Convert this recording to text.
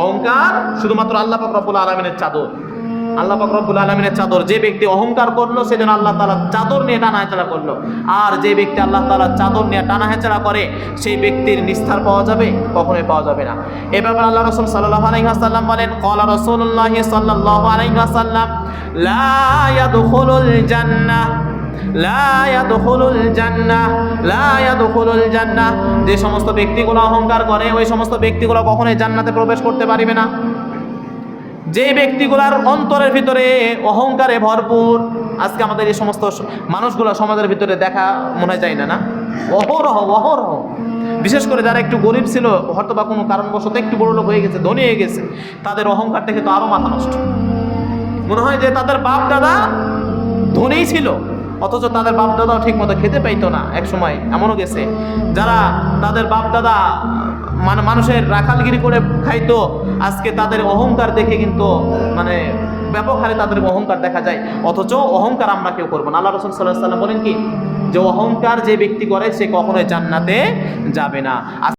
অহংকার শুধুমাত্র আল্লাহ পাক রব্বুল আলামিনের চাদর। আল্লাহ পাক রব্বুল আলামিনের চাদর। যে ব্যক্তি অহংকার করলো সেজন্য আল্লাহ তাআলা চাদর নিয়ে টানা হেঁচড়া করলো। আর যে ব্যক্তি আল্লাহ তাআলা চাদর নিয়ে টানা হেঁচড়া করে সেই ব্যক্তির নিস্তার পাওয়া যাবে? কখনোই পাওয়া যাবে না। এ ব্যাপারে আল্লাহ রাসূল সাল্লাল্লাহু আলাইহি ওয়াসাল্লাম বলেন, ক্বালা রাসূলুল্লাহ সাল্লাল্লাহু আলাইহি ওয়াসাল্লাম লা ইয়াদখুলুল জান্নাহ লা ইয়াদখুলুল জান্নাহ লা ইয়াদখুলুল জান্নাহ। যে সমস্ত ব্যক্তিগুলো অহংকার করে ওই সমস্ত ব্যক্তিগুলো কখনোই জান্নাতে প্রবেশ করতে পারবে না। যে ব্যক্তিগুলার অন্তরের ভিতরে অহংকারে ভরপুর, আজকে আমাদের এই সমস্ত মানুষগুলো সমাজের ভিতরে দেখা মনে যায় না, অহরহ অহরহ। বিশেষ করে যারা একটু গরিব ছিল, হয়তো বা কোনো কারণবশত একটু বড় লোক হয়ে গেছে, ধনী হয়ে গেছে, তাদের অহংকার দেখে তো আরো মাথা নষ্ট। মনে হয় যে তাদের বাপ দাদা ধনী ছিল, অথচ তাদের বাপ দাদাও ঠিক মতো খেতে পাইতো না। এক সময় এমনও গেছে যারা তাদের বাপ দাদা মানে মানুষের রাখালগিরি করে খাইতো, আজকে তাদের অহংকার দেখে কিন্তু মানে ব্যাপক হারে তাদের অহংকার দেখা যায়। অথচ অহংকার আমরা কেউ করবো না। আল্লাহ রাসূল সাল্লাল্লাহু আলাইহি ওয়াসাল্লাম বলেন কি, যে অহংকার যে ব্যক্তি করে সে কখনোই জান্নাতে যাবে না।